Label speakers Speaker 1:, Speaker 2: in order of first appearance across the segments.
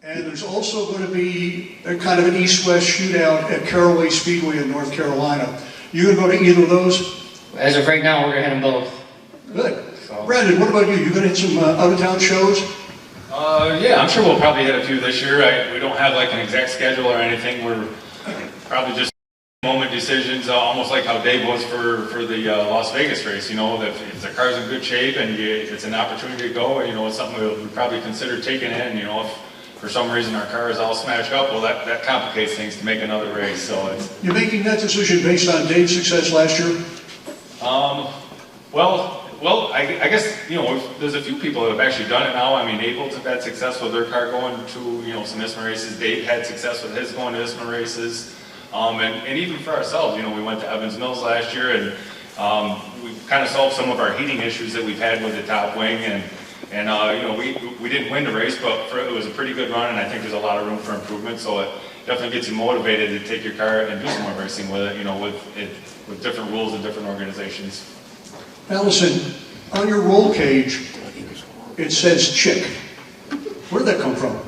Speaker 1: And there's also going to be a kind of an east-west shootout at Caraway Speedway in North Carolina. You going to go to either of those?
Speaker 2: As of right now, we're going to hit them both.
Speaker 1: Good.
Speaker 2: So.
Speaker 1: Brandon, what about you? You going to hit some out-of-town shows?
Speaker 3: Yeah, I'm sure we'll probably hit a few this year. We don't have like an exact schedule or anything. We're probably just moment decisions, almost like how Dave was for the Las Vegas race. You know, if the car's in good shape and it's an opportunity to go, you know, it's something we'll probably consider taking in. You know, if for some reason our car is all smashed up, well, that complicates things to make another race. So
Speaker 1: you're making that decision based on Dave's success last year?
Speaker 3: Well, I guess, you know, there's a few people that have actually done it now. I mean, Naples have had success with their car going to, you know, some ISMA races. Dave had success with his going to ISMA races. And even for ourselves, you know, we went to Evans Mills last year, and we kind of solved some of our heating issues that we've had with the top wing. And you know, we didn't win the race, but it was a pretty good run, and I think there's a lot of room for improvement. So it definitely gets you motivated to take your car and do some more racing with it, you know, with different rules and different organizations.
Speaker 1: Allison, on your roll cage, it says Chick. Where'd that come from?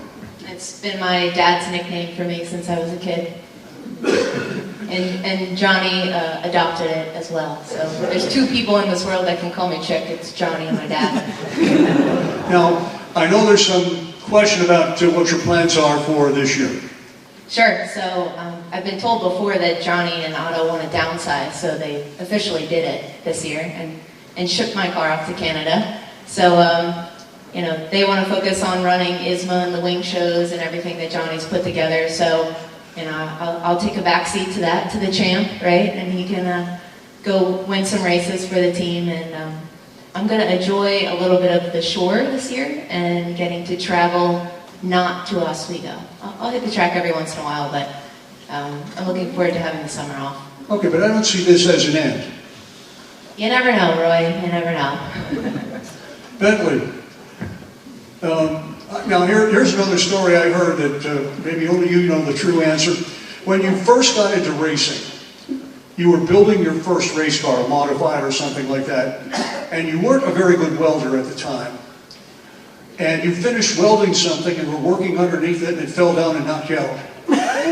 Speaker 4: It's been my dad's nickname for me since I was a kid. And Johnny adopted it as well. So there's two people in this world that can call me Chick. It's Johnny and my dad.
Speaker 1: Now, I know there's some question about what your plans are for this year.
Speaker 4: Sure. So I've been told before that Johnny and Otto want to downsize, so they officially did it this year and shipped my car off to Canada. So you know, they want to focus on running ISMA and the wing shows and everything that Johnny's put together. So, you know, I'll take a backseat to that, to the champ, right? And he can go win some races for the team. And I'm going to enjoy a little bit of the shore this year and getting to travel not to Oswego. I'll hit the track every once in a while, but I'm looking forward to having the summer off.
Speaker 1: Okay, but I don't see this as an end.
Speaker 4: You never know, Roy. You never know.
Speaker 1: Bentley. Now here's another story I heard that maybe only you know the true answer. When you first got into racing, you were building your first race car, a modified or something like that, and you weren't a very good welder at the time. And you finished welding something and were working underneath it and it fell down and knocked you out.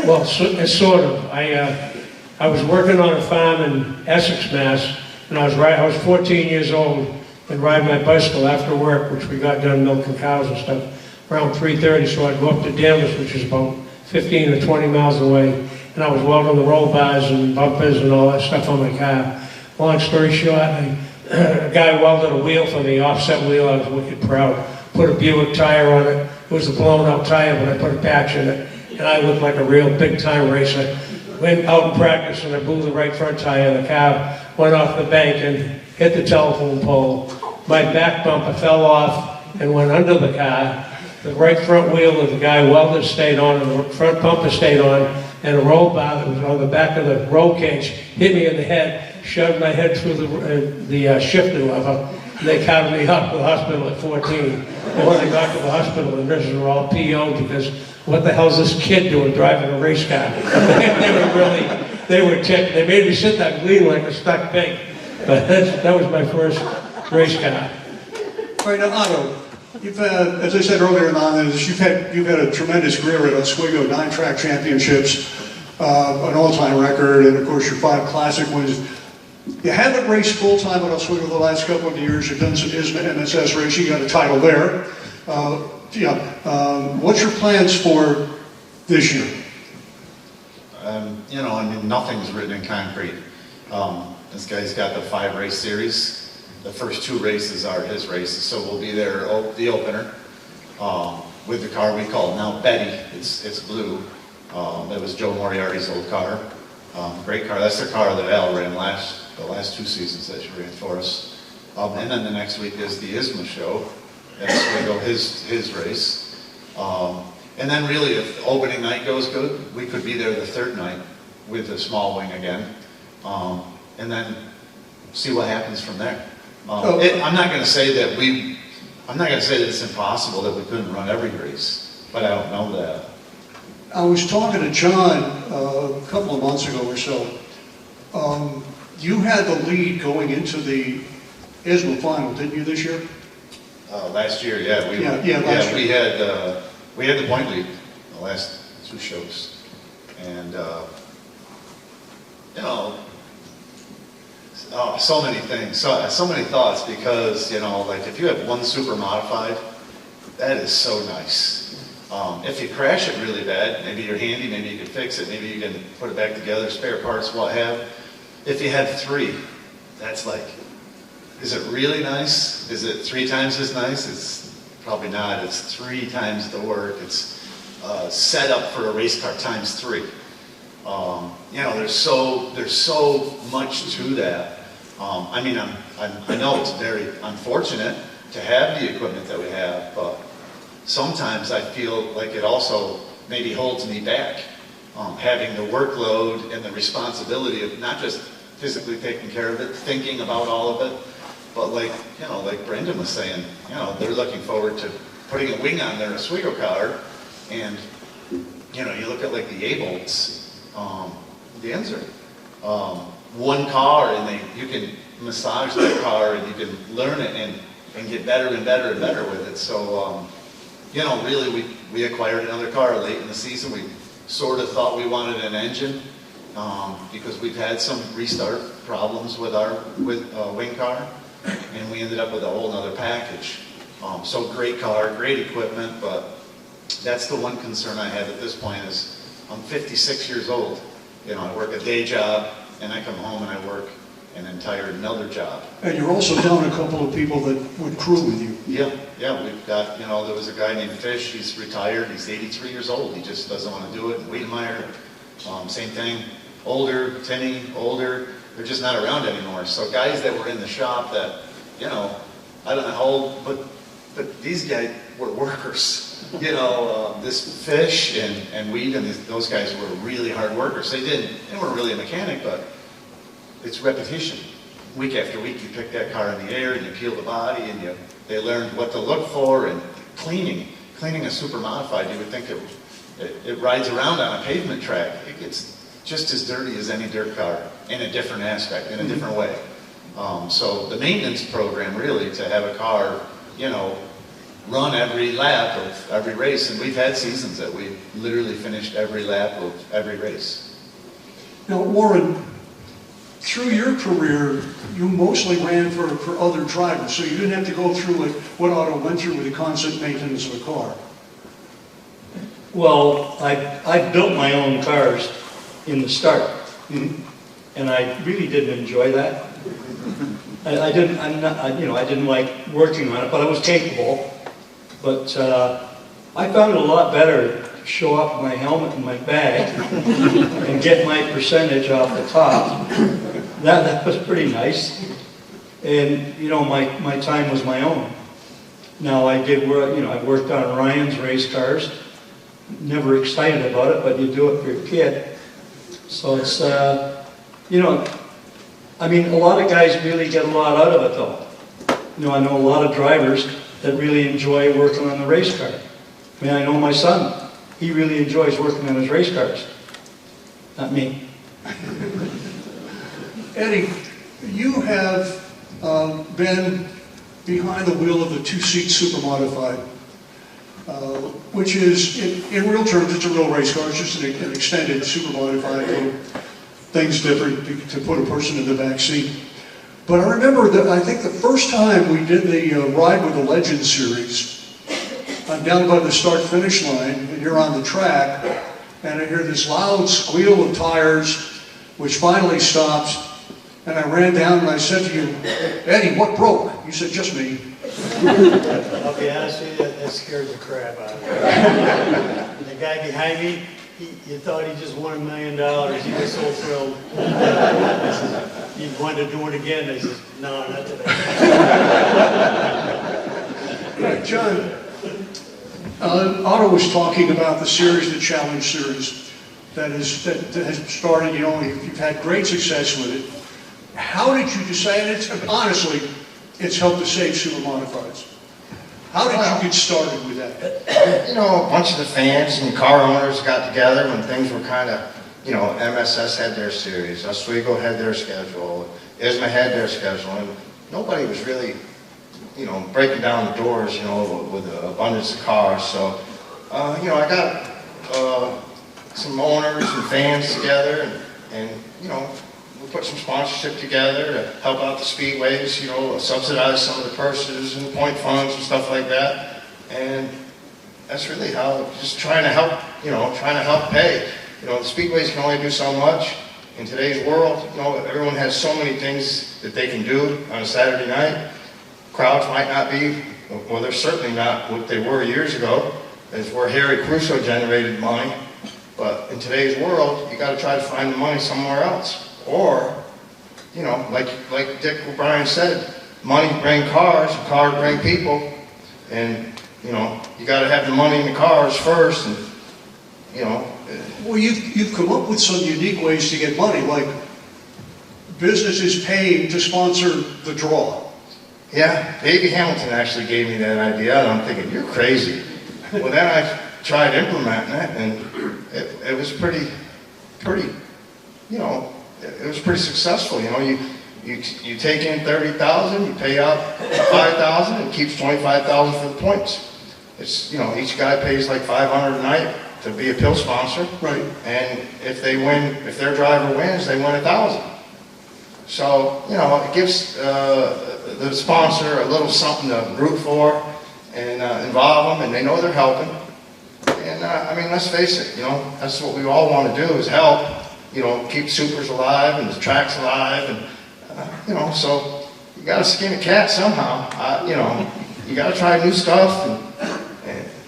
Speaker 5: Well, sort of. I was working on a farm in Essex, Mass, and I was 14 years old and riding my bicycle after work, which we got done milking cows and stuff, around 3:30, so I'd go up to Danvers, which is about 15 or 20 miles away, and I was welding the roll bars and bumpers and all that stuff on my car. Long story short, a guy welded a wheel for me, offset wheel. I was wicked proud. Put a Buick tire on it. It was a blown out tire, but I put a patch in it, and I looked like a real big time racer. Went out in practice and I blew the right front tire. The car went off the bank and hit the telephone pole. My back bumper fell off and went under the car. The right front wheel of the guy welded stayed on, and the front bumper stayed on, and a roll bar that was on the back of the roll cage hit me in the head, shoved my head through the shifter lever. They carried me out to the hospital at 14. And when I got to the hospital, the nurses were all PO'd because what the hell's this kid doing driving a race car? they were ticked. They made me sit there bleeding like a stuck pig. But that was my first race car.
Speaker 1: All right, now Otto, you've as I said earlier on this, you've had a tremendous career at Oswego, 9 track championships, an all-time record, and of course your 5 classic wins. You haven't raced full-time at Oswego the last couple of years. You've done some ISMA MSS racing. You got a title there. What's your plans for this year?
Speaker 6: You know, I mean, nothing's written in concrete. This guy's got the 5 race series. The first 2 races are his races, so we'll be there, the opener, with the car we call now Betty. It's blue. That was Joe Moriarty's old car. Great car. That's the car that Al ran the last 2 seasons that she ran for us. And then the next week is the ISMA show. And Oswego, his race. And then really, if the opening night goes good, we could be there the 3rd night with the small wing again. And then see what happens from there. I'm not going to say that it's impossible that we couldn't run every race, but I don't know that.
Speaker 1: I was talking to John a couple of months ago or so. You had the lead going into the ISMA final, didn't you, this year?
Speaker 6: Last year, yeah.
Speaker 1: Last year.
Speaker 6: We had we had the point lead the last 2 shows. And, you know, so many things, so many thoughts, because, you know, like if you have one super modified, that is so nice. If you crash it really bad, maybe you're handy, maybe you can fix it, maybe you can put it back together, spare parts, what have. If you have 3, that's like, is it really nice? Is it 3 times as nice? It's probably not. It's 3 times the work. It's set up for a race car times 3. You know, there's so much to that. I mean, I know it's very unfortunate to have the equipment that we have, but sometimes I feel like it also maybe holds me back, having the workload and the responsibility of not just physically taking care of it, thinking about all of it, but like, you know, like Brendan was saying, you know, they're looking forward to putting a wing on their Oswego car, and, you know, you look at like the A-bolts, the Enzert, one car, and you can massage that car, and you can learn it and get better and better and better with it. So, you know, really, we acquired another car late in the season. We sort of thought we wanted an engine, because we've had some restart problems with our wing car, and we ended up with a whole other package. So great car, great equipment, but that's the one concern I have at this point is I'm 56 years old. You know, I work a day job, and I come home and I work an entire another job.
Speaker 1: And you're also down a couple of people that would crew with you.
Speaker 6: Yeah, we've got, you know, there was a guy named Fish, he's retired, he's 83 years old, he just doesn't want to do it. Wiedemeyer, same thing, older, Tinney, older, they're just not around anymore. So guys that were in the shop that, you know, I don't know how old, but these guys were workers. You know, this Fish and Weed and those guys were really hard workers. They weren't really a mechanic, but it's repetition. Week after week, you pick that car in the air and you peel the body, and they learned what to look for. And cleaning a super modified, you would think it rides around on a pavement track. It gets just as dirty as any dirt car in a different aspect, in a different way. So the maintenance program, really, to have a car, you know, run every lap of every race, and we've had seasons that we literally finished every lap of every race.
Speaker 1: Now, Warren, through your career, you mostly ran for other drivers, so you didn't have to go through what Otto went through with the constant maintenance of a car.
Speaker 7: Well, I built my own cars in the start, and I really didn't enjoy that. I didn't like working on it, but I was capable. But I found it a lot better to show up with my helmet and my bag and get my percentage off the top. That was pretty nice. And, you know, my time was my own. Now, I did work, you know, I worked on Ryan's race cars. Never excited about it, but you do it for your kid. So it's, you know, I mean, a lot of guys really get a lot out of it, though. You know, I know a lot of drivers that really enjoy working on the race car. I mean, I know my son. He really enjoys working on his race cars. Not me.
Speaker 1: Eddie, you have been behind the wheel of the 2-seat super modified, which is, in real terms, it's a real race car. It's just an extended super modified, things different to put a person in the back seat. But I remember that I think the first time we did the Ride with the Legends series, I'm down by the start-finish line, and you're on the track, and I hear this loud squeal of tires, which finally stops, and I ran down and I said to you, Eddie, what broke? You said, just me.
Speaker 8: I'll be honest with you, that scared the crap out of me. And the guy behind me, you thought he just won $1 million. He was so thrilled. He wanted to do it again. I said, no, not today.
Speaker 1: Right, John, Otto was talking about the series, the Challenge series, that has started, you know, you've had great success with it. How did you decide, and honestly, it's helped to save super modifieds. How did you get started with that?
Speaker 9: You know, a bunch of the fans and car owners got together when things were kind of, you know, MSS had their series, Oswego had their schedule, ISMA had their schedule, and nobody was really, you know, breaking down the doors, you know, with an abundance of cars. So you know, I got some owners and fans together, and you know, we put some sponsorship together to help out the speedways, you know, subsidize some of the purses and point funds and stuff like that. And that's really how, just trying to help, you know, trying to help pay. You know, the speedways can only do so much. In today's world, you know, everyone has so many things that they can do on a Saturday night. Crowds might not be, well, they're certainly not what they were years ago. It's where Harry Crusoe generated money. But in today's world, you got to try to find the money somewhere else. Or, you know, like Dick O'Brien said, money bring cars bring people. And, you know, you got to have the money in the cars first. And, you know.
Speaker 1: Well, you've come up with some unique ways to get money, like businesses paying to sponsor the draw.
Speaker 9: Yeah, Davey Hamilton actually gave me that idea, and I'm thinking, you're crazy. Well, then I tried implementing it, and it was pretty, you know, it was pretty successful. You know, you take in $30,000, you pay out $5,000, and keeps $25,000 for the points. It's, you know, each guy pays like $500 a night to be a pill sponsor.
Speaker 1: Right.
Speaker 9: And if they win, if their driver wins, they win $1,000. So, you know, it gives the sponsor a little something to root for and involve them, and they know they're helping. And I mean, let's face it, you know, that's what we all want to do is help, you know, keep supers alive and the tracks alive, and you know, so you got to skin a cat somehow. You know, you got to try new stuff,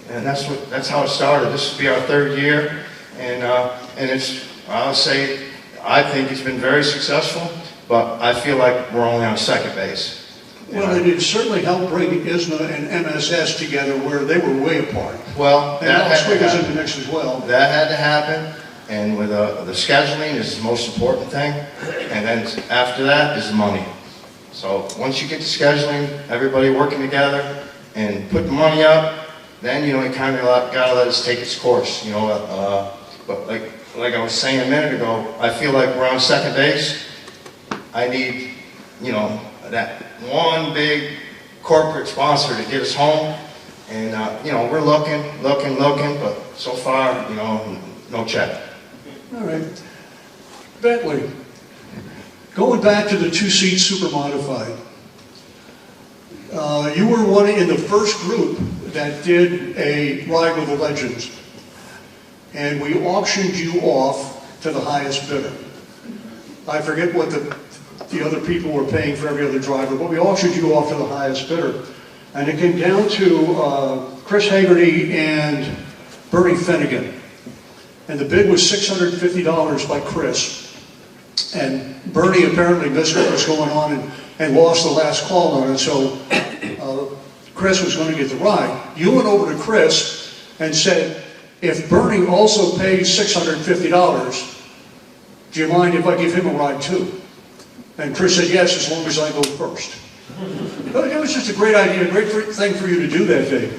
Speaker 9: and that's how it started. This will be our 3rd year, and it's, I'll say, I think it's been very successful, but I feel like we're only on second base.
Speaker 1: Well, it certainly helped bring ISMA and MSS together where they were way apart.
Speaker 9: Well,
Speaker 1: and now Oswego's in the mix as well.
Speaker 9: That had to happen, and with the scheduling is the most important thing, and then after that is the money. So once you get the scheduling, everybody working together, and put the money up, then, you know, you kind of got to let it take its course, you know. But like I was saying a minute ago, I feel like we're on second base. I need, you know, that one big corporate sponsor to get us home. And, you know, we're looking, but so far, you know, no check.
Speaker 1: All right. Bentley, going back to the 2-seat super modified, you were one in the first group that did a ride with the legends. And we auctioned you off to the highest bidder. I forget what the other people were paying for every other driver, but we auctioned you off to the highest bidder. And it came down to Chris Hagerty and Bernie Finnegan. And the bid was $650 by Chris. And Bernie apparently missed what was going on and lost the last call on it, so Chris was going to get the ride. You went over to Chris and said, if Bernie also pays $650, do you mind if I give him a ride too? And Chris said, yes, as long as I go first. It was just a great idea, a great thing for you to do that day.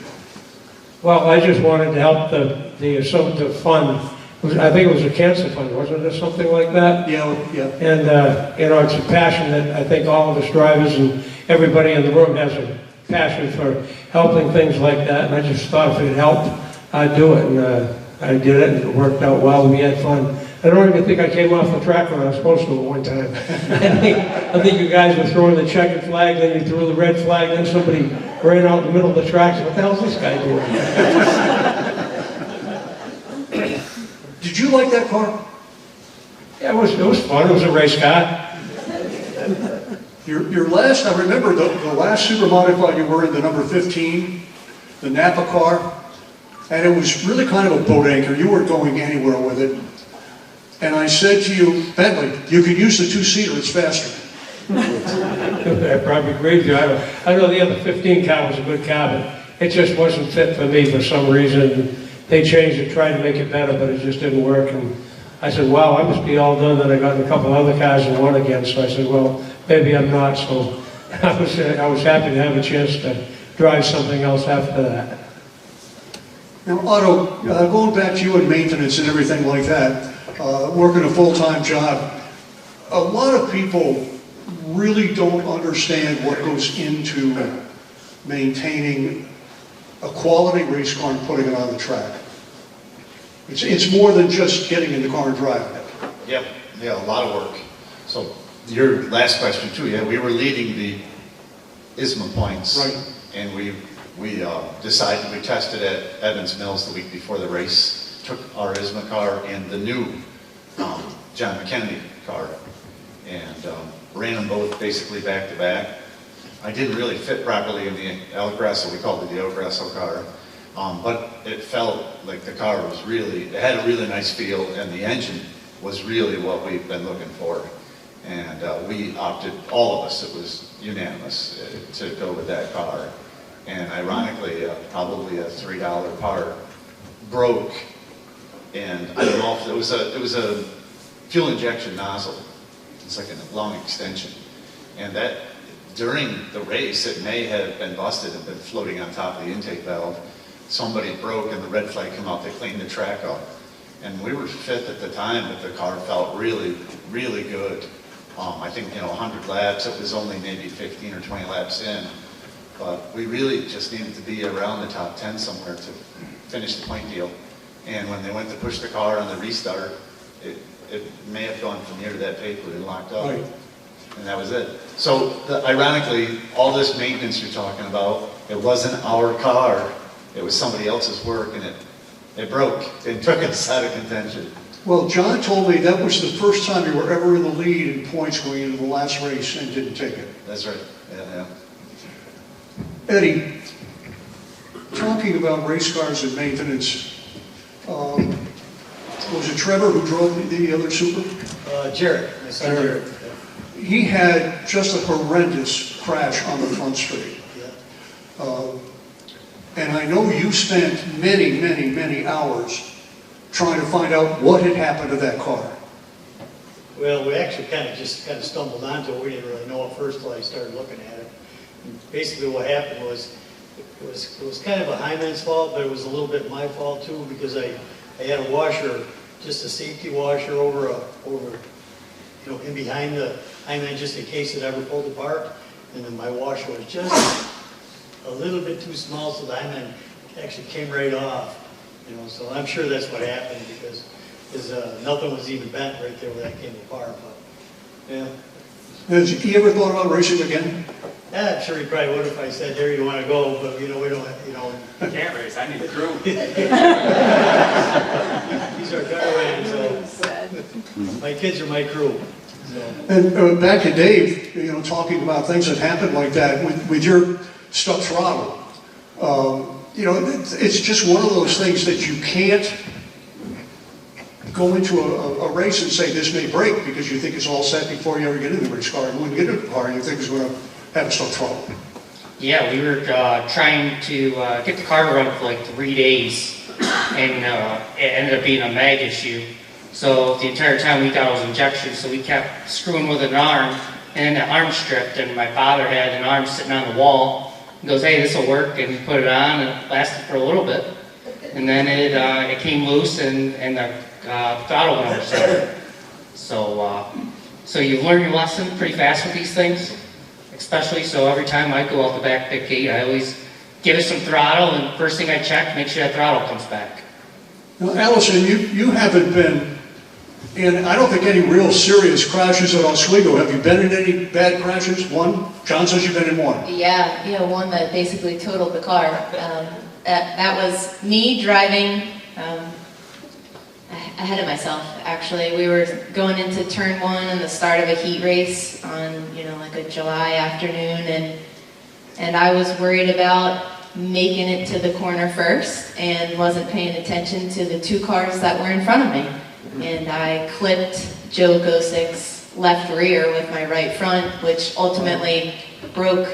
Speaker 5: Well, I just wanted to help the fund. I think it was a cancer fund, wasn't it, or something like that?
Speaker 1: Yeah.
Speaker 5: And, you know, it's a passion that I think all of us drivers and everybody in the room has a passion for helping things like that. And I just thought if it helped, I'd do it. And I did it, and it worked out well, and we had fun. I don't even think I came off the track when I was supposed to at one time. I think you guys were throwing the checkered flag, then you threw the red flag, then somebody ran out in the middle of the tracks. What the hell's this guy doing?
Speaker 1: Did you like that car?
Speaker 5: Yeah, it was fun. It was a race car.
Speaker 1: Your last, I remember the last super modified you were in, the number 15, the Napa car, and it was really kind of a boat anchor. You weren't going anywhere with it. And I said to you, Bentley, you could use the 2-seater, it's faster.
Speaker 5: I probably agree with you. I know the other 15 car was a good car, but it just wasn't fit for me for some reason. They changed it, tried to make it better, but it just didn't work. And I said, wow, I must be all done. Then I got in a couple other cars and won again. So I said, well, maybe I'm not. So I was happy to have a chance to drive something else after that.
Speaker 1: Now, Otto, going back to you in maintenance and everything like that, working a full-time job, a lot of people really don't understand what goes into maintaining a quality race car and putting it on the track. It's more than just getting in the car and driving it.
Speaker 6: Yep, yeah, a lot of work. So your last question too, yeah, we were leading the ISMA points.
Speaker 1: Right.
Speaker 6: And we decided, we tested at Evans Mills the week before the race, took our ISMA car and the new John McKennedy car, and ran them both basically back to back. I didn't really fit properly in the El Grasso, we called it the El Grasso car, but it felt like the car was really, it had a really nice feel, and the engine was really what we've been looking for. And we opted, all of us, it was unanimous to go with that car. And ironically, probably a $3 part broke, and I don't know if it was a fuel injection nozzle. It's like a long extension, and that during the race it may have been busted and been floating on top of the intake valve. Somebody broke, and the red flag came out. They cleaned the track up, and we were fifth at the time, but the car felt really, really good. I think 100 laps. It was only maybe 15 or 20 laps in. But we really just needed to be around the top 10 somewhere to finish the point deal. And when they went to push the car on the restart, it may have gone from here to that paper and locked up.
Speaker 1: Right.
Speaker 6: And that was it. So ironically, all this maintenance you're talking about, it wasn't our car. It was somebody else's work, and it broke. It took us out of contention.
Speaker 1: Well, John told me that was the first time you were ever in the lead in points going into the last race and didn't take it.
Speaker 6: That's right. Yeah.
Speaker 1: Eddie, talking about race cars and maintenance, was it Trevor who drove the other Super?
Speaker 8: Jared, my son Jared.
Speaker 1: He had just a horrendous crash on the front straight.
Speaker 8: Yeah.
Speaker 1: And I know you spent many, many, many hours trying to find out what had happened to that car.
Speaker 8: Well, we actually kind of stumbled onto it. We didn't really know at first until I started looking at it. And basically what happened was, it was kind of a Hyman's fault, but it was a little bit my fault too, because I had a washer, just a safety washer over in behind the Hyman, just in case it ever pulled apart. And then my washer was just a little bit too small, so the Hyman actually came right off. So I'm sure that's what happened, because nothing was even bent right there where that came apart. But yeah.
Speaker 1: Has he ever thought about racing again?
Speaker 8: Yeah, I'm sure he probably would if I said, "There, you want to go?" But we don't have,
Speaker 3: I can't race, I need a crew.
Speaker 8: He's our car so my kids are my crew. So.
Speaker 1: And back to Dave, talking about things that happen like that with your stuck throttle. It's just one of those things that you can't go into a race and say this may break because you think it's all set before you ever get in the race car. And when you get in the car, you think it's going to have a stuck throttle.
Speaker 2: Yeah, we were trying to get the car to run for like 3 days, and it ended up being a mag issue. So the entire time we thought it was injection, so we kept screwing with an arm, and then the arm stripped, and my father had an arm sitting on the wall. He goes, "Hey, this will work," and he put it on, and it lasted for a little bit. And then it came loose, and the throttle went over center. So you learn your lesson pretty fast with these things, especially. So every time I go out the back pit gate, I always give it some throttle, and first thing I check, make sure that throttle comes back.
Speaker 1: Now, Allison, you haven't been in, I don't think, any real serious crashes at Oswego. Have you been in any bad crashes? One? John says you've been in one.
Speaker 4: Yeah, one that basically totaled the car. That was me driving ahead of myself, actually. We were going into turn 1 and the start of a heat race on, like a July afternoon, and I was worried about making it to the corner first and wasn't paying attention to the 2 cars that were in front of me. And I clipped Joe Gosick's left rear with my right front, which ultimately broke,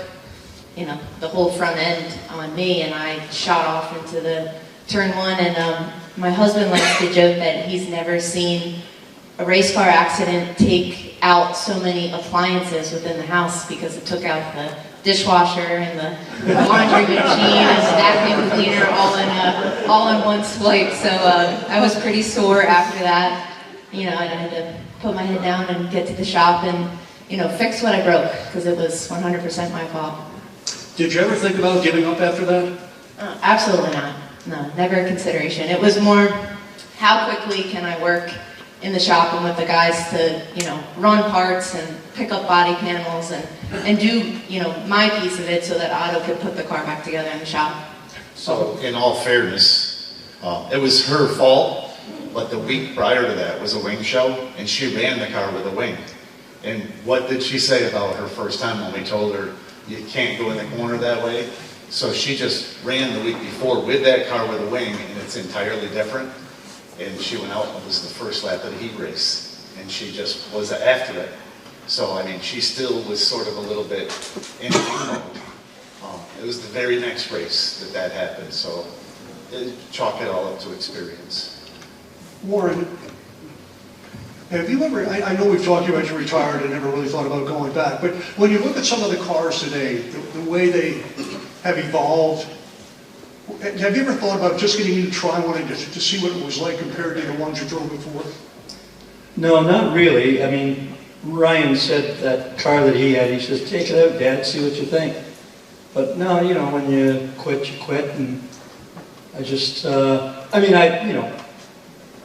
Speaker 4: the whole front end on me, and I shot off into the turn 1. And my husband likes to joke that he's never seen a race car accident take out so many appliances within the house, because it took out the dishwasher and the laundry machine and the vacuum cleaner all in one swipe. So I was pretty sore after that. I had to put my head down and get to the shop and fix what I broke, because it was 100% my fault.
Speaker 1: Did you ever think about giving up after that?
Speaker 4: Absolutely not. No, never a consideration. It was more, how quickly can I work in the shop and with the guys to, run parts and pick up body panels and do, my piece of it so that Otto could put the car back together in the shop.
Speaker 6: So, in all fairness, it was her fault, but the week prior to that was a wing show, and she ran the car with a wing. And what did she say about her first time when we told her, you can't go in the corner that way? So she just ran the week before with that car with a wing, and it's entirely different. And she went out and it was the first lap of the heat race, and she just was after it. So, I mean, she still was sort of a little bit in wing mode. It was the very next race that happened, so chalk it all up to experience.
Speaker 1: Warren, have you ever, I know we've talked about you retired and never really thought about going back, but when you look at some of the cars today, the way they have evolved, have you ever thought about just getting in to try one and to see what it was like compared to the ones you drove before?
Speaker 7: No, not really. I mean, Ryan said that car that he had, he says, take it out, Dad, see what you think. But no, when you quit, you quit. And I just, I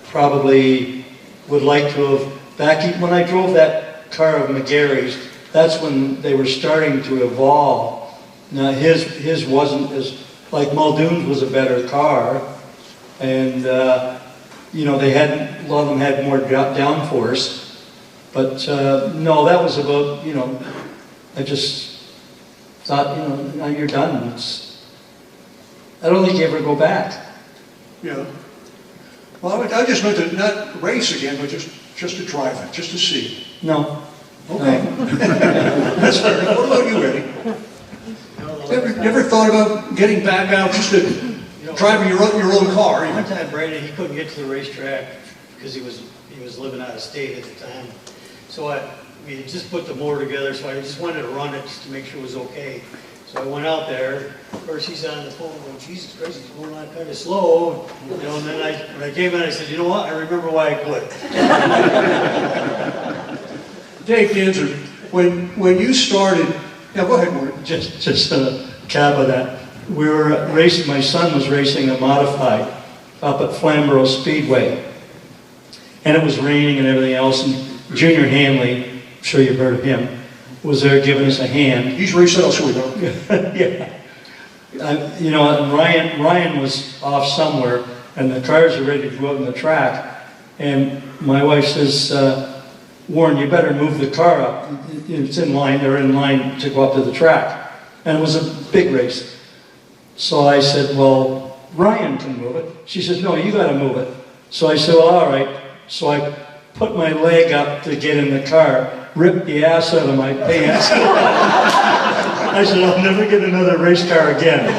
Speaker 7: probably would like to have, when I drove that car of McGarry's, that's when they were starting to evolve. Now, his wasn't as, like Muldoon's was a better car. And, they hadn't, a lot of them had more downforce. But, no, that was about, I just thought, now you're done. I don't think you ever go back.
Speaker 1: Yeah. Well, I just meant to not race again, but just to drive it, just to see.
Speaker 7: No.
Speaker 1: Okay.
Speaker 7: No.
Speaker 1: That's fair. What about you, Eddie? You ever thought about getting back out just to driving your own car?
Speaker 8: One time, Brandon, he couldn't get to the racetrack because he was living out of state at the time. So we had just put the motor together, so I just wanted to run it just to make sure it was okay. So I went out there. Of course, he's on the phone going, Jesus Christ, he's going on kind of slow. And then when I came in, I said, you know what? I remember why I quit.
Speaker 1: Dave Danzer, when you started, yeah, go ahead, Warren.
Speaker 7: Just a cap of that. We were racing, my son was racing a modified up at Oswego Speedway. And it was raining and everything else, and Junior Hanley, I'm sure you've heard of him, was there giving us a hand.
Speaker 1: He's raced at Oswego.
Speaker 7: Yeah. And Ryan was off somewhere, and the cars are ready to go out on the track. And my wife says, Warren, you better move the car up. It's in line, they're in line to go up to the track. And it was a big race. So I said, well, Ryan can move it. She says, no, you got to move it. So I said, well, all right. So I put my leg up to get in the car, ripped the ass out of my pants. I said, I'll never get another race car again.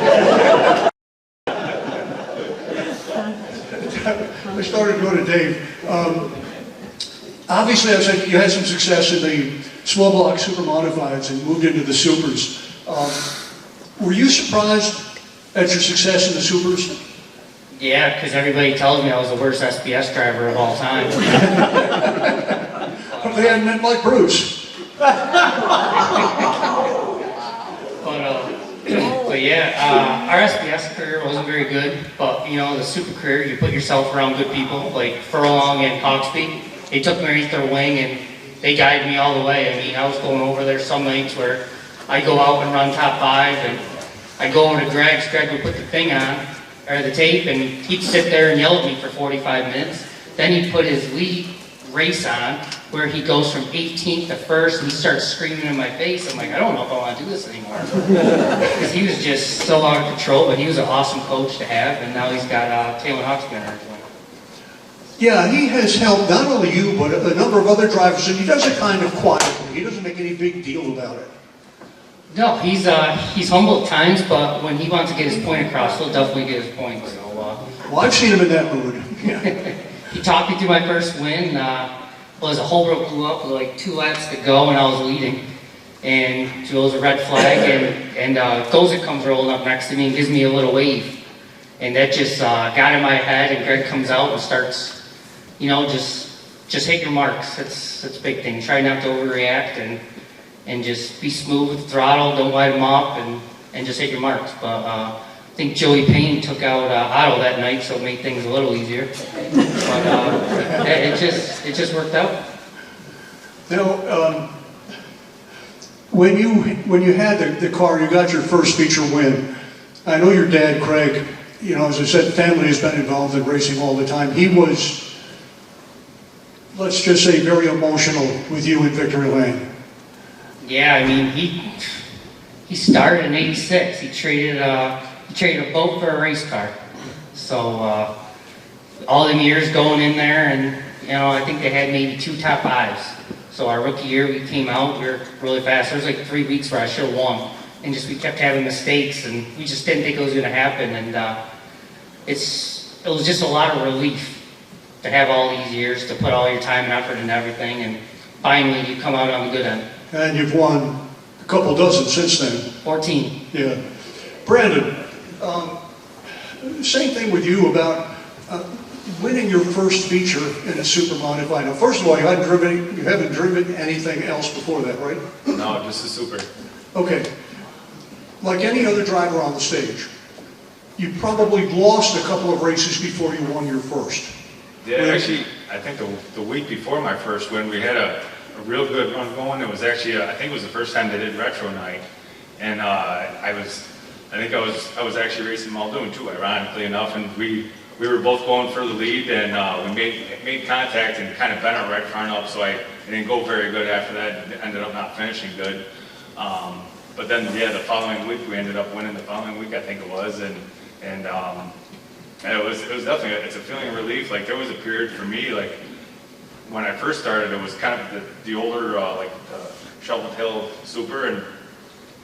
Speaker 1: I started to go to Dave. Obviously, I said you had some success in the small block super modifieds and moved into the supers. Were you surprised at your success in the supers?
Speaker 2: Yeah, because everybody tells me I was the worst SBS driver of all time.
Speaker 1: They hadn't meant like Bruce.
Speaker 2: But yeah, our SBS career wasn't very good, but the super career, you put yourself around good people like Furlong and Coxby. They took me underneath their wing and they guided me all the way. I mean, I was going over there some nights where I go out and run top 5, and I go over to Greg would put the thing on, or the tape, and he'd sit there and yell at me for 45 minutes. Then he'd put his lead race on, where he goes from 18th to 1st, and he starts screaming in my face. I'm like, I don't know if I want to do this anymore. Because he was just so out of control, but he was an awesome coach to have, and now he's got Taylor Hawksman as well.
Speaker 1: Yeah, he has helped not only you, but a number of other drivers, and he does it kind of quietly. He doesn't make any big deal about it.
Speaker 2: No, he's humble at times, but when he wants to get his point across, he'll definitely get his point. So,
Speaker 1: well, I've seen him in that mood. Yeah.
Speaker 2: He talked me through my first win. Was a Holbrook blew up with like 2 laps to go, and I was leading. And there was a red flag, and Gozik comes rolling up next to me and gives me a little wave. And that just got in my head, and Greg comes out and starts, just hit your marks. That's a big thing. Try not to overreact and just be smooth with the throttle, don't light them up, and just hit your marks. But think Joey Payne took out Otto that night, so it made things a little easier. But it just worked out.
Speaker 1: Now, when you had the car, you got your first feature win. I know your dad, Craig, you know, as I said, family has been involved in racing all the time. He was, let's just say, very emotional with you in Victory Lane.
Speaker 2: Yeah, I mean, he started in '86. He traded a boat for a race car. So all them years going in there, and you know, I think they had maybe 2 top 5s. So our rookie year, we came out, we were really fast. There was like 3 weeks where I should have won, and we kept having mistakes, and we just didn't think it was going to happen. And it was just a lot of relief to have all these years, to put all your time and effort into everything, and finally you come out on the good end.
Speaker 1: And you've won a couple dozen since then.
Speaker 2: 14.
Speaker 1: Yeah. Brandon, same thing with you about winning your first feature in a super modified. Now, first of all, you haven't driven anything else before that, right?
Speaker 3: No, just a super.
Speaker 1: Okay. Like any other driver on the stage, you probably lost a couple of races before you won your first.
Speaker 3: Yeah, actually, I think the week before my first win, we had a real good run going. It was actually, I think it was the first time they did retro night, and I was actually racing Muldoon too, ironically enough, and we were both going for the lead, and we made contact and kind of bent our right front up, so I didn't go very good after that. Ended up not finishing good. But then, yeah, the following week we ended up winning. The following week, I think it was, and it was definitely it's a feeling of relief. Like there was a period for me, like when I first started, it was kind of the older like the Shovel Hill Super, and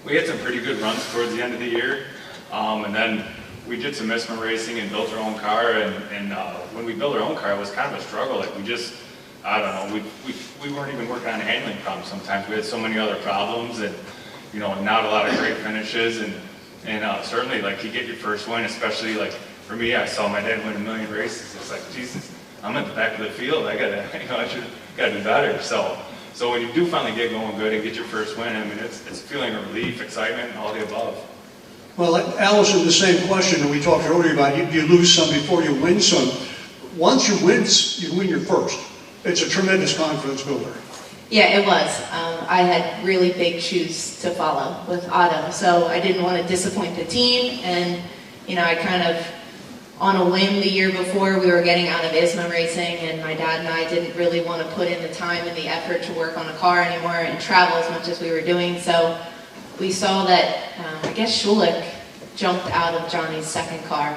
Speaker 3: we had some pretty good runs towards the end of the year, and then we did some ISMA racing and built our own car, and when we built our own car, it was kind of a struggle. Like we just, I don't know, we weren't even working on handling problems sometimes. We had so many other problems, and you know, not a lot of great finishes, and certainly like you get your first win, especially like for me, I saw my dad win 1 million races. It's like, Jesus, I'm at the back of the field. I gotta do better. So when you do finally get going good and get your first win, I mean, it's a feeling of relief, excitement, and all the above.
Speaker 1: Well, Allison, the same question that we talked earlier about, you lose some before you win some. Once you win your first. It's a tremendous confidence builder.
Speaker 4: Yeah, it was. I had really big shoes to follow with Otto, so I didn't want to disappoint the team, and you know, I kind of, on a whim the year before, we were getting out of ISMA racing, and my dad and I didn't really want to put in the time and the effort to work on a car anymore and travel as much as we were doing, so we saw that, I guess Schulich jumped out of Johnny's second car,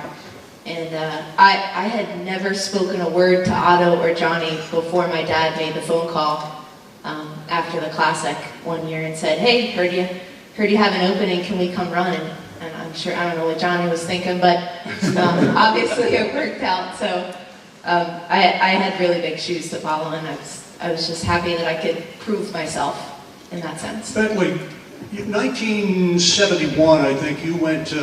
Speaker 4: and I had never spoken a word to Otto or Johnny before my dad made the phone call after the Classic one year and said, "Hey, heard you have an opening, can we come run?" And I'm sure, I don't know what Johnny was thinking, but obviously it worked out, so I had really big shoes to follow, and I was just happy that I could prove myself in that sense.
Speaker 1: Bentley, 1971, I think you went,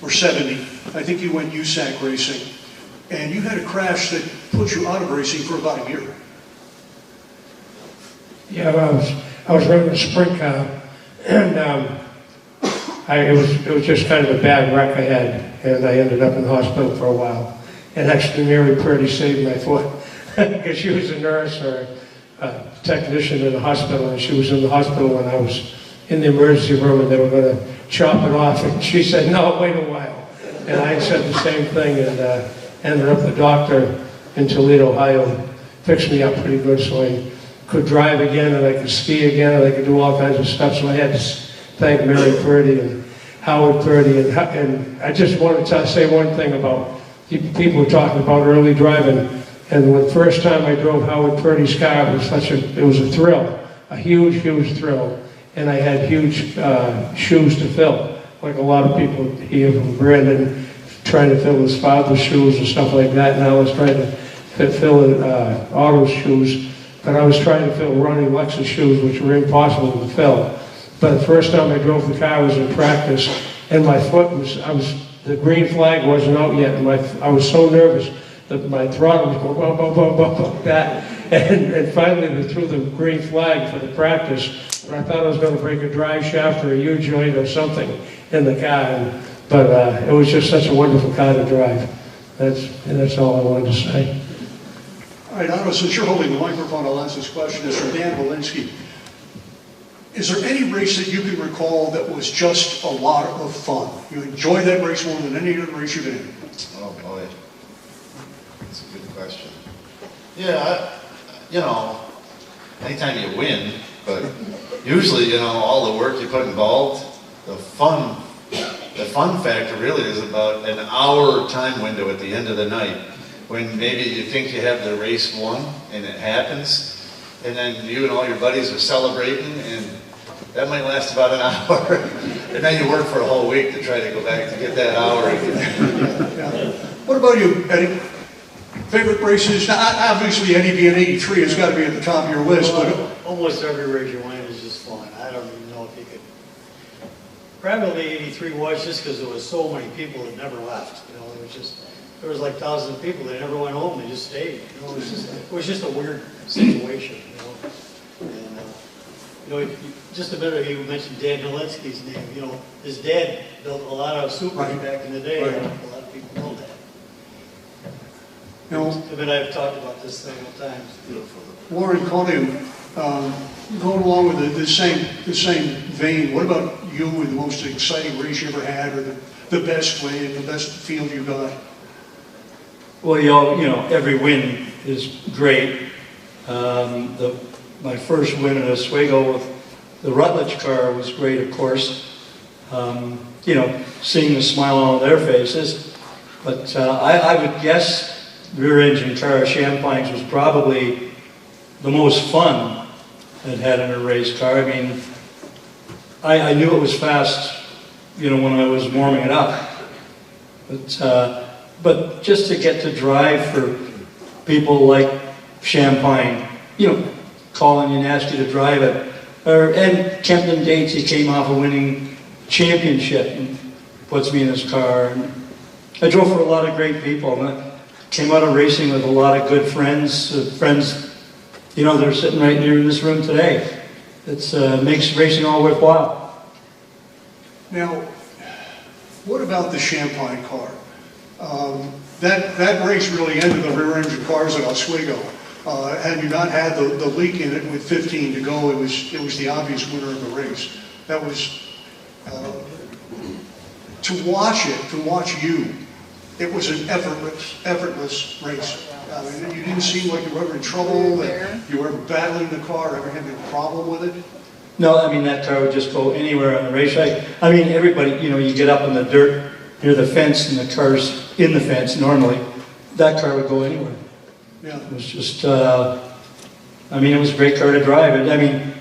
Speaker 1: or 70, I think you went USAC racing, and you had a crash that put you out of racing for about a year.
Speaker 5: Yeah, I was running a sprint car, and it was just kind of a bad wreck I had, and I ended up in the hospital for a while. And actually, Mary Purdy saved my foot because she was a nurse or a technician in the hospital, and she was in the hospital when I was in the emergency room, and they were going to chop it off, and she said, "No, wait a while." And I said the same thing, and ended up the doctor in Toledo, Ohio, fixed me up pretty good, so I could drive again, and I could ski again, and I could do all kinds of stuff. So I had to thank Mary Purdy and Howard Purdy, and I just wanted to say one thing about people were talking about early driving, and the first time I drove Howard Purdy's car, it was a thrill, a huge thrill, and I had huge shoes to fill, like a lot of people here from Brandon, trying to fill his father's shoes and stuff like that, and I was trying to fill Otto's shoes, but I was trying to fill Ronnie Lex's shoes, which were impossible to fill. But the first time I drove the car was in practice, and my foot the green flag wasn't out yet, and I was so nervous that my throttle was going bum, bum, bum, bum, like that. And finally they threw the green flag for the practice, but I thought I was going to break a drive shaft or a U-joint or something in the car. But it was just such a wonderful car to drive. That's all I wanted to say.
Speaker 1: All right, Otto, since you're holding the microphone, I'll ask this question. It's from Dan Walensky. Is there any race that you can recall that was just a lot of fun? You enjoyed that race more than any other race you've been in?
Speaker 6: Oh, boy. That's a good question. Yeah, anytime you win, but usually, all the work you put involved, the fun factor really is about an hour time window at the end of the night when maybe you think you have the race won and it happens, and then you and all your buddies are celebrating, and that might last about an hour, and then you work for a whole week to try to go back to get that hour again.
Speaker 1: Yeah. What about you, Eddie? Favorite races? Now, obviously, Eddie being 83 has got to be at the top of your list, but
Speaker 8: Almost every race you win is just fun. I don't even know if you could. Probably 83 was just because there was so many people that never left. There was like thousands of people that never went home. They just stayed. It was just a weird situation. And just a bit ago, you mentioned Dan Walensky's name. His dad built a lot of Supras back in the day.
Speaker 1: Right.
Speaker 8: A lot of people know that.
Speaker 1: you know,
Speaker 8: I've talked about this several times.
Speaker 1: Warren Connion, going along with the same vein, what about you and the most exciting race you ever had, or the best win, the best field you got?
Speaker 7: Well, every win is great. My first win at Oswego with the Rutledge car was great, of course. Seeing the smile on their faces. But I would guess rear-engine car, Champlain's, was probably the most fun I'd had in a race car. I mean, I knew it was fast, when I was warming it up. But just to get to drive for people like Champlain, calling you and asking you to drive it. And Kempton Dates, he came off a winning championship and puts me in his car. And I drove for a lot of great people. And I came out of racing with a lot of good friends. They're sitting right here in this room today. It makes racing all worthwhile.
Speaker 1: Now, what about the Champlain car? That race really ended the rear-engine cars at Oswego. Had you not had the leak in it with 15 to go, it was the obvious winner of the race. That was to watch you. It was an effortless race. You didn't seem like you were ever in trouble, that you were ever battling the car, ever having a problem with it.
Speaker 7: No, that car would just go anywhere on the racetrack. Everybody, you get up in the dirt near the fence and the car's in the fence normally. That car would go anywhere.
Speaker 1: Yeah.
Speaker 7: It was just, it was a great car to drive. And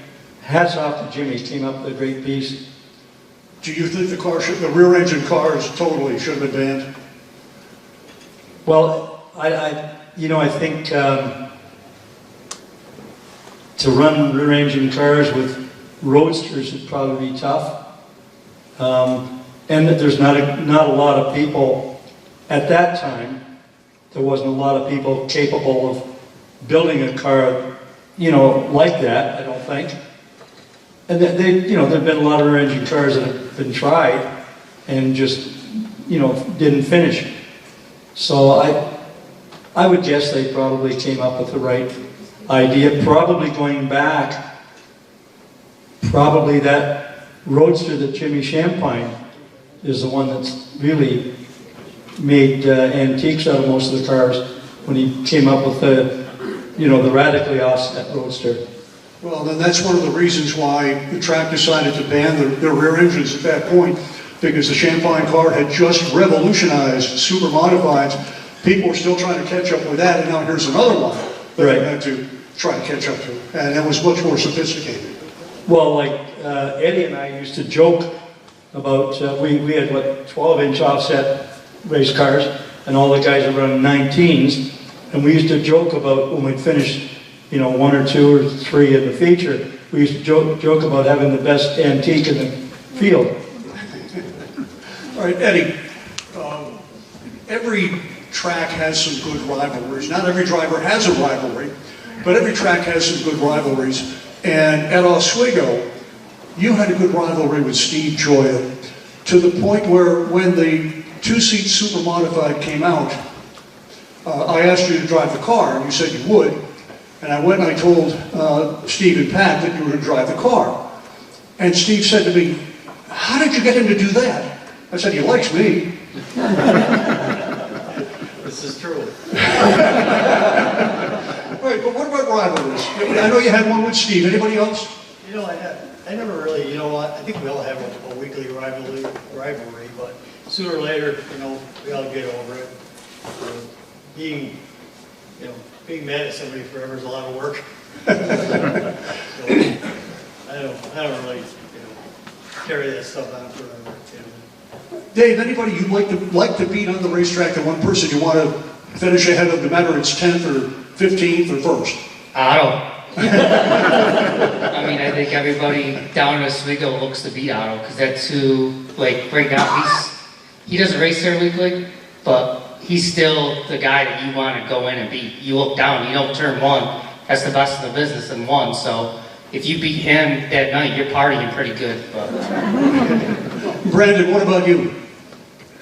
Speaker 7: hats off to Jimmy. He came up with a great piece.
Speaker 1: Do you think the rear-engine cars totally should have been banned?
Speaker 7: Well, I think to run rear-engine cars with roadsters would probably be tough. And that there's not a lot of people at that time. There wasn't a lot of people capable of building a car, like that, I don't think. And there've been a lot of rear-engine cars that have been tried and just, didn't finish. So I would guess they probably came up with the right idea. Probably going back, that roadster that Jimmy Champlain is the one that's really made antiques out of most of the cars when he came up with the radically offset roadster.
Speaker 1: Well, then that's one of the reasons why the track decided to ban their rear engines at that point, because the Champlain car had just revolutionized super modifieds. People were still trying to catch up with that, and now here's another one that they had to try to catch up to, and it was much more sophisticated.
Speaker 7: Well, like Eddie and I used to joke about, we had, 12-inch offset race cars, and all the guys were running 19s, and we used to joke about when we'd finished, 1 or 2 or 3 in the feature, we used to joke about having the best antique in the field.
Speaker 1: All right, Eddie, every track has some good rivalries. Not every driver has a rivalry, but every track has some good rivalries. And at Oswego, you had a good rivalry with Steve Joya. to the point where when the two-seat super modified came out, I asked you to drive the car, and you said you would. And I went and I told Steve and Pat that you were going to drive the car. And Steve said to me, "How did you get him to do that?" I said, "He likes me."
Speaker 8: This is true.
Speaker 1: Right, but what about rivalries? I know you had one with Steve. Anybody else?
Speaker 8: You know, I never really, you know what, I think we all have a weekly rivalry, but sooner or later, you know, we all get over it. Being mad at somebody forever is a lot of work. So, I don't really, carry that stuff on forever.
Speaker 1: Dave, anybody you'd like to beat on the racetrack, the one person you want to finish ahead of, no matter it's 10th or 15th or 1st?
Speaker 2: Otto. I mean, I think everybody down in Oswego looks to beat Otto, because that's who, like, right now, he doesn't race there weekly, but he's still the guy that you want to go in and beat. You look down, you don't turn one, that's the best in the business in one, so if you beat him that night, you're partying pretty good. But
Speaker 1: Brandon, what about you?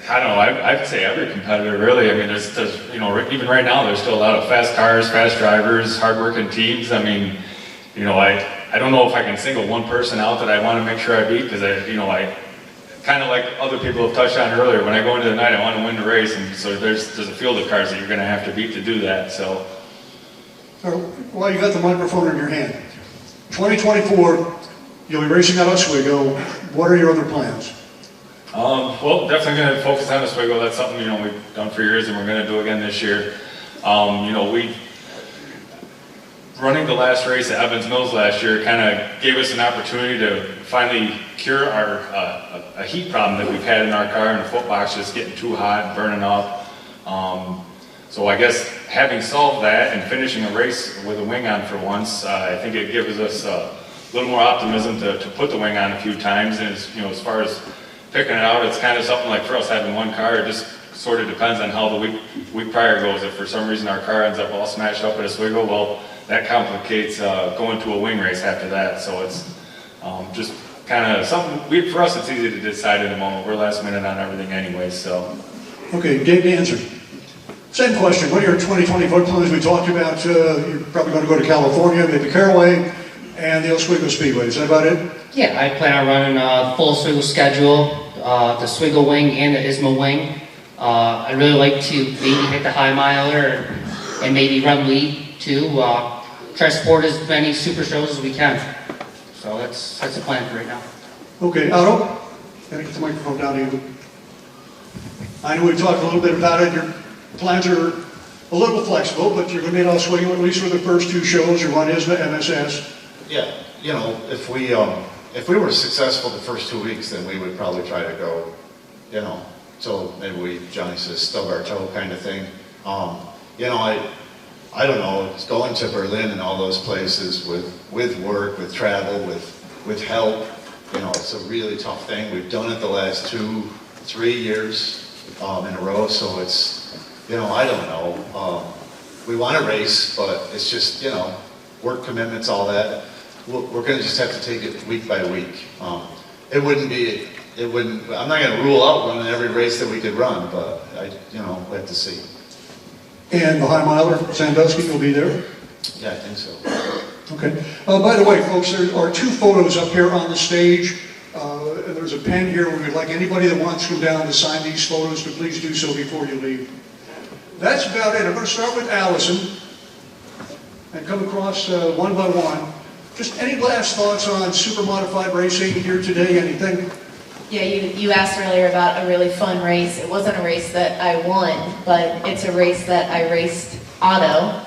Speaker 3: I don't know, I'd say every competitor, really. I mean, there's even right now, there's still a lot of fast cars, fast drivers, hardworking teams. I mean, I don't know if I can single one person out that I want to make sure I beat, because I kind of like other people have touched on earlier, when I go into the night, I want to win the race, and so there's a field of cars that you're going to have to beat to do that, so.
Speaker 1: Well, you got the microphone in your hand. 2024, you'll be racing at Oswego. What are your other plans?
Speaker 3: Well, definitely going to focus on Oswego. That's something, we've done for years, and we're going to do again this year. Running the last race at Evans Mills last year kind of gave us an opportunity to finally cure a heat problem that we've had in our car, and the foot box just getting too hot and burning up. So I guess having solved that and finishing a race with a wing on for once, I think it gives us a little more optimism to put the wing on a few times. And as far as picking it out, it's kind of something like, for us having one car, it just sort of depends on how the week prior goes. If for some reason our car ends up all smashed up at Oswego, well, that complicates going to a wing race after that. So it's just kind of something, for us it's easy to decide in the moment. We're last minute on everything anyway, so. Okay,
Speaker 1: Dave Danzer. Same question. What are your 2024 plans? We talked about you're probably going to go to California, maybe Caraway, and the Oswego Speedway. Is that about it?
Speaker 2: yeah, I plan on running a full Oswego schedule, the Oswego wing and the ISMA wing. I'd really like to maybe hit the high miler and maybe run lead too. Try to support as many super shows as we can. So that's the plan for right now.
Speaker 1: Okay, Otto, gotta get the microphone down to you. I know we talked a little bit about it. Your plans are a little flexible, but you're going to be in Oswego at least for the first two shows. You run ISMA, MSS.
Speaker 6: Yeah, if we were successful the first 2 weeks, then we would probably try to go, so maybe Johnny says, stub our toe kind of thing. I don't know, it's going to Berlin and all those places with work, with travel, with help, it's a really tough thing. We've done it the last 2-3 years in a row, so it's, I don't know. We want to race, but it's just, work commitments, all that. We're going to just have to take it week by week. I'm not going to rule out running every race that we could run, but we have to see.
Speaker 1: And the high miler, Sandusky, will be there?
Speaker 6: Yeah, I think so.
Speaker 1: Okay. By the way, folks, there are 2 photos up here on the stage. There's a pen here. We would like anybody that wants to come down to sign these photos to please do so before you leave. That's about it. I'm going to start with Allison and come across one by one. Just any last thoughts on super modified racing here today? Anything?
Speaker 4: Yeah, you asked earlier about a really fun race. It wasn't a race that I won, but it's a race that I raced Otto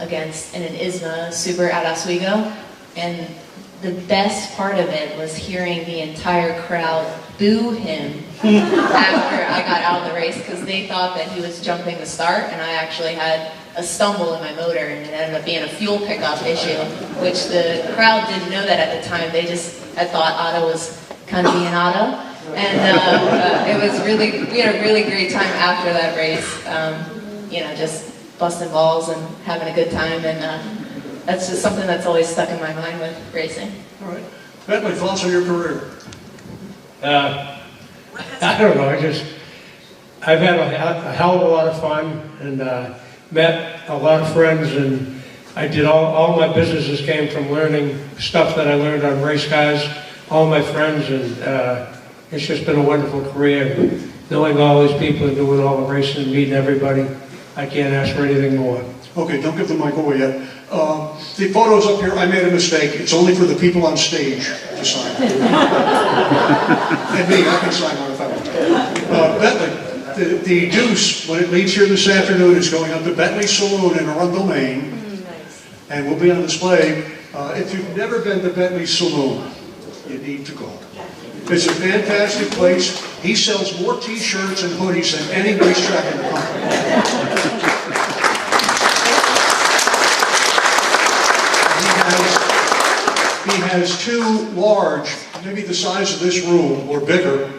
Speaker 4: against in an ISMA Super at Oswego. And the best part of it was hearing the entire crowd boo him after I got out of the race, because they thought that he was jumping the start, and I actually had a stumble in my motor, and it ended up being a fuel pickup issue, which the crowd didn't know that at the time. They just had thought Otto was kind of being Otto. And it was we had a really great time after that race, just busting balls and having a good time, and that's just something that's always stuck in my mind with racing.
Speaker 1: All right. Bentley, thoughts on your career?
Speaker 5: I don't know, I've had a hell of a lot of fun and met a lot of friends, and I did all my businesses came from learning stuff that I learned on race cars, all my friends, and it's just been a wonderful career. Knowing all these people and doing all the racing and meeting everybody, I can't ask for anything more.
Speaker 1: Okay, don't give the mic away yet. The photos up here, I made a mistake. It's only for the people on stage to sign. And me, I can sign one if I want. Bentley, the Deuce, when it leaves here this afternoon, is going up to Bentley Saloon in Arundel, Maine.
Speaker 4: Nice.
Speaker 1: And will be on display. If you've never been to Bentley Saloon, you need to go. It's a fantastic place. He sells more t-shirts and hoodies than any racetrack in the country. He has two large, maybe the size of this room or bigger,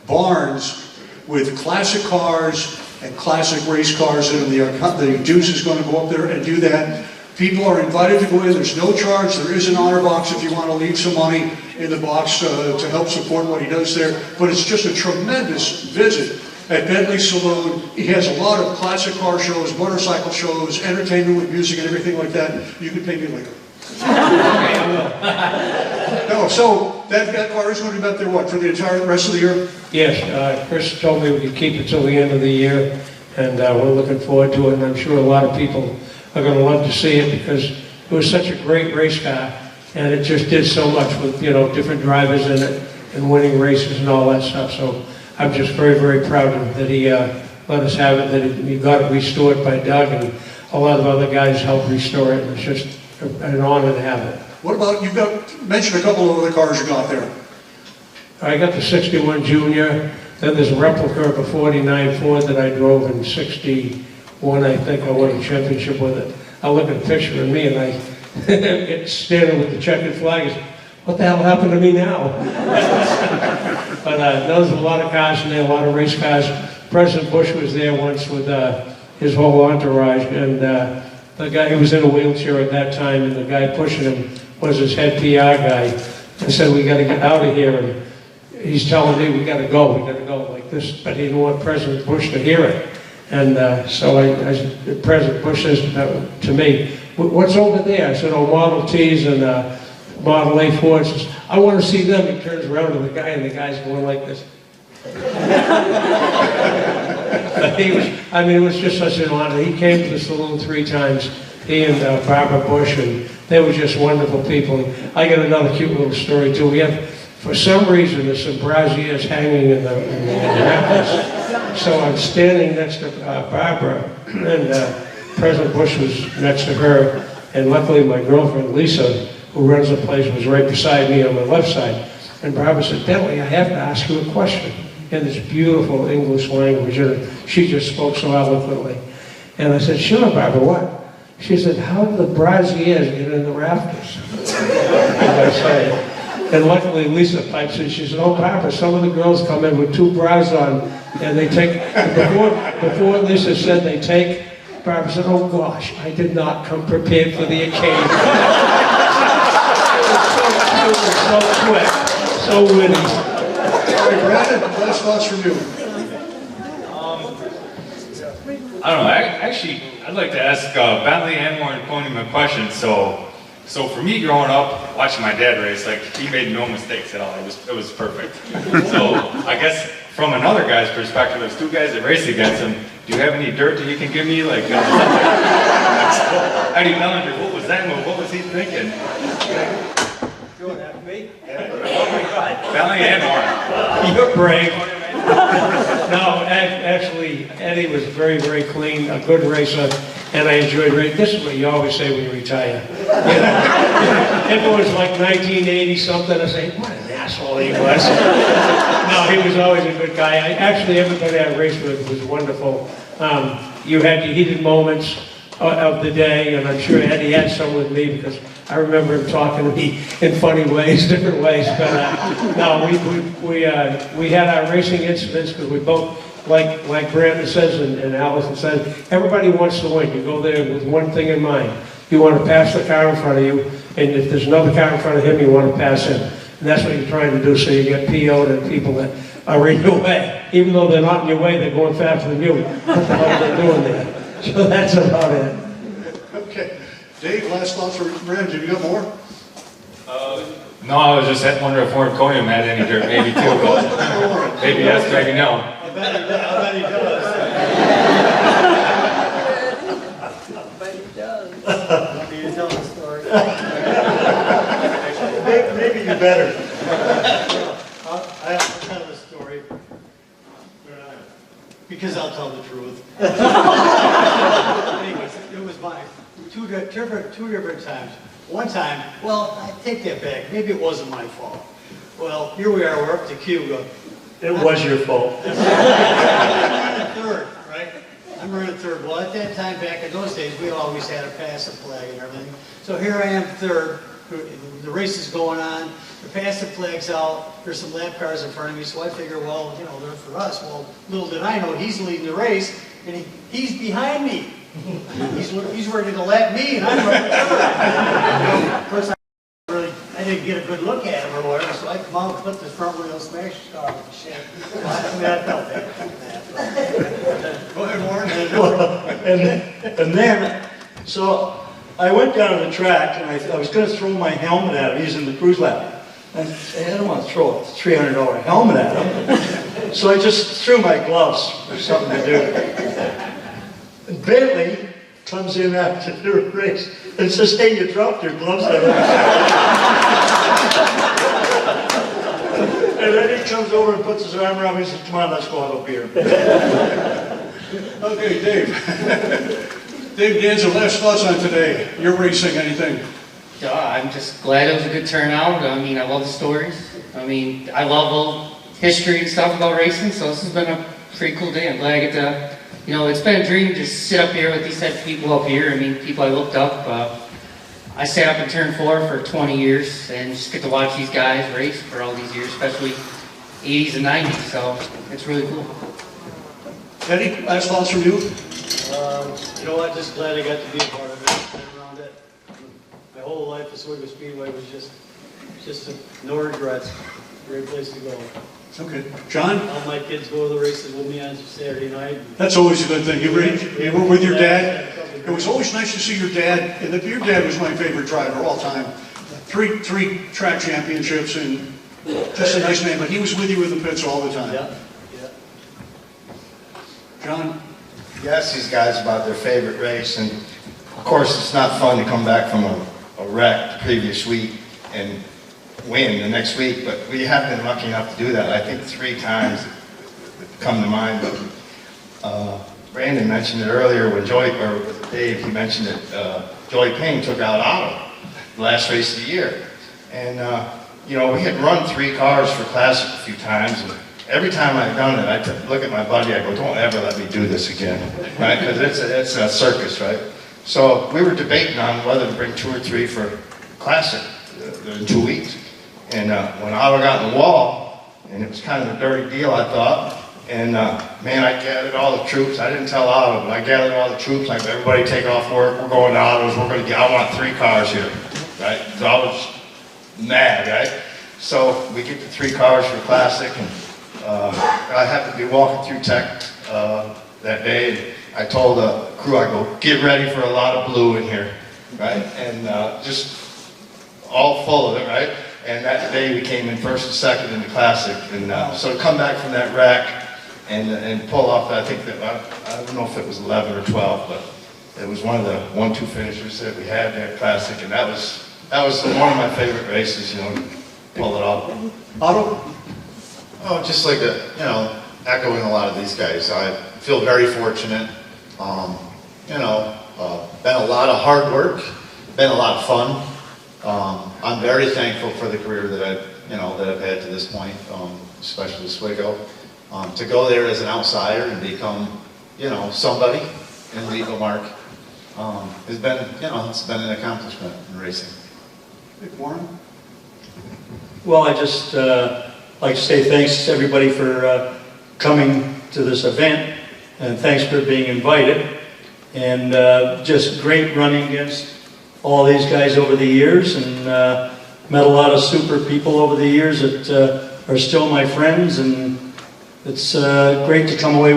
Speaker 1: barns with classic cars and classic race cars in them. The Deuce is going to go up there and do that. People are invited to go in. There's no charge. There is an honor box if you want to leave some money in the box to help support what he does there. But it's just a tremendous visit at Bentley Saloon. He has a lot of classic car shows, motorcycle shows, entertainment with music and everything like that. You can pay me later. No, so that car is going to be up there, what, for the entire rest of the year?
Speaker 5: Yes, Chris told me we could keep it till the end of the year, and we're looking forward to it, and I'm sure a lot of people are going to love to see it because it was such a great race car, and it just did so much with, different drivers in it and winning races and all that stuff. So I'm just very, very proud that he let us have it, that he got it restored by Doug, and a lot of other guys helped restore it, and it's just an honor to have it.
Speaker 1: What about, mentioned a couple of other cars you got there.
Speaker 5: I got the 61 Junior, then there's a replica of a 49 Ford that I drove in 61, I think I won a championship with it. I look at a picture of me and I standing with the checkered flag, what the hell happened to me now? But there was a lot of cars in there, a lot of race cars. President Bush was there once with his whole entourage, and the guy who was in a wheelchair at that time, and the guy pushing him was his head PR guy. I said, we got to get out of here, and he's telling me we got to go like this, but he didn't want President Bush to hear it. And so President Bush says to me, what's over there? I said, oh, Model Ts and Model A Fords. Says, I want to see them. He turns around to the guy, and the guy's going like this. It was just such an honor. He came to the saloon 3 times, he and Barbara Bush, and they were just wonderful people. I got another cute little story, too. We have, for some reason, there's some brassieres hanging in the rafters. So I'm standing next to Barbara, and President Bush was next to her, and luckily my girlfriend, Lisa, who runs the place, was right beside me on my left side. And Barbara said, Bentley, I have to ask you a question in this beautiful English language. And she just spoke so eloquently. And I said, sure, Barbara, what? She said, how do the brassieres get in the rafters? And I said, and luckily Lisa pipes in. She said, oh, Barbara, some of the girls come in with 2 bras on, and they take, before Lisa said they take, Barbara said, oh gosh, I did not come prepared for the occasion. It was so quick, so witty.
Speaker 1: All right, Brandon, last thoughts from you.
Speaker 3: I don't know. Actually, I'd like to ask Bentley and Warren Pony a question. So for me, growing up, watching my dad race, like he made no mistakes at all. It was perfect. So I guess from another guy's perspective, there's 2 guys that race against him. Do you have any dirt that you can give me, like? Eddie Bellinger, what was that move? What was he thinking?
Speaker 5: You want to have me?
Speaker 3: Oh my God. Bentley and Warren.
Speaker 5: You're brave. No, actually, Eddie was very, very clean, a good racer, and I enjoyed racing. This is what you always say when you retire. If it was like 1980 something, I say, what an asshole he was. No, he was always a good guy. Actually, everybody I raced with was wonderful. You had your heated moments of the day, and I'm sure Eddie had some with me because I remember him talking to me in funny ways, different ways. But no, we had our racing incidents because we both, like Brandon says and Allison says, everybody wants to win. You go there with one thing in mind. You want to pass the car in front of you, and if there's another car in front of him, you want to pass him. And that's what you're trying to do, so you get PO'd and people that are in your way. Even though they're not in your way, they're going faster than you. What the hell are they doing there? So that's about it.
Speaker 1: Okay. Dave, last thoughts for Brad? Did you got more?
Speaker 3: No, I was just wondering if Warren Conium had any dirt, maybe too, but maybe yes, maybe no.
Speaker 8: I bet he does. Want me to tell the story?
Speaker 7: Maybe you better.
Speaker 8: I'll tell the story. Because I'll tell the truth. Anyways, it was my two different times. One time, well, I take that back. Maybe it wasn't my fault. Well, here we are. We're up to Cuba.
Speaker 7: It was your fault.
Speaker 8: I'm running third, right? I'm running third. Well, at that time, back in those days, we always had a passive flag and everything. So here I am third. The race is going on. The passive flag's out. There's some lap cars in front of me. So I figure, well, you know, they're for us. Well, little did I know, he's leading the race, and he's behind me. He's ready to lap me, and I'm running third. Of course, I didn't get a good look at him or whatever, so I come out and put the front wheel smash his car with the shit. I mean, I felt bad.
Speaker 1: Go ahead, Warren.
Speaker 7: And then, so I went down to the track and I was going to throw my helmet at him. He's in the cruise lap. I said, I don't want to throw a $300 helmet at him. So I just threw my gloves for something to do. And Bentley comes in after the race and says, hey, you dropped your gloves there. And then he comes over and puts his arm around me and says, come on, let's go have a beer.
Speaker 1: Okay, Dave. Dave Danza, last thoughts on today. You're racing, anything?
Speaker 2: I'm just glad it was a good turnout. I mean, I love the stories. I mean, I love all history and stuff about racing, so this has been a pretty cool day. I'm glad I get to, you know, it's been a dream to just sit up here with these type of people up here. I mean, people I looked up. I sat up in turn 4 for 20 years and just get to watch these guys race for all these years, especially 80s and 90s, so it's really cool.
Speaker 1: Eddie, last thoughts from you?
Speaker 8: You know what? Just glad I got to be a part of it. Been around it. My whole life, Oswego Speedway was just no regrets. Great place to go.
Speaker 1: Okay. John?
Speaker 8: All my kids go to the races with me on Saturday night.
Speaker 1: That's always a good thing. You were with your dad. It was always nice to see your dad. And your dad was my favorite driver all time. Three track championships and just a nice man. But he was with you in the pits all the time.
Speaker 8: Yeah. Yeah.
Speaker 1: John?
Speaker 9: You ask these guys about their favorite race, and of course it's not fun to come back from a wreck the previous week and win the next week, but we have been lucky enough to do that. I think 3 times that come to mind. But Brandon mentioned it earlier when Dave, he mentioned that Joey Payne took out Otto the last race of the year. And you know, we had run 3 cars for Classic a few times, and every time I've done it, I look at my buddy, I go, don't ever let me do this again, right? Because it's a circus, right? So we were debating on whether to bring 2 or 3 for Classic in 2 weeks. And when Otto got in the wall, and it was kind of a dirty deal, I thought, and man, I gathered all the troops. I didn't tell Otto, but I gathered all the troops, like, everybody take off work, we're going to Otto's, I want 3 cars here, right? So I was mad, right? So we get the 3 cars for Classic, and I happened to be walking through Tech that day, and I told the crew, I go, get ready for a lot of blue in here, right? And just all full of it, right? And that day we came in first and second in the Classic, and so to come back from that wreck and pull off, I think that, I don't know if it was 11 or 12, but it was one of the 1-2 finishers that we had there at Classic, and that was one of my favorite races, you know, pull it off.
Speaker 1: Otto?
Speaker 6: Oh, just like echoing a lot of these guys. I feel very fortunate. Been a lot of hard work, been a lot of fun. I'm very thankful for the career that I've had to this point, especially Oswego. To go there as an outsider and become, somebody and leave a mark has been, it's been an accomplishment in racing.
Speaker 1: Warren?
Speaker 7: Well, I just like to say thanks to everybody for coming to this event, and thanks for being invited. And just great running against all these guys over the years, and met a lot of super people over the years that are still my friends, and It's great to come away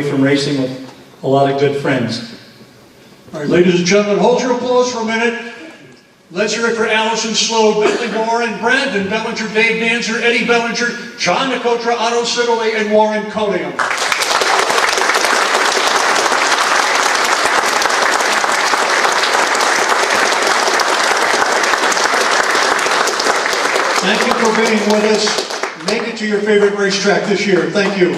Speaker 7: from racing with a lot of good friends.
Speaker 1: All right, ladies and gentlemen, hold your applause for a minute. Let's hear it for Allison Sloan, Bentley Warren, Brandon Bellinger, Dave Danzer, Eddie Bellinger, John Nicotra, Otto Siddeley, and Warren Codium. Thank you for being with us. Make it to your favorite racetrack this year. Thank you.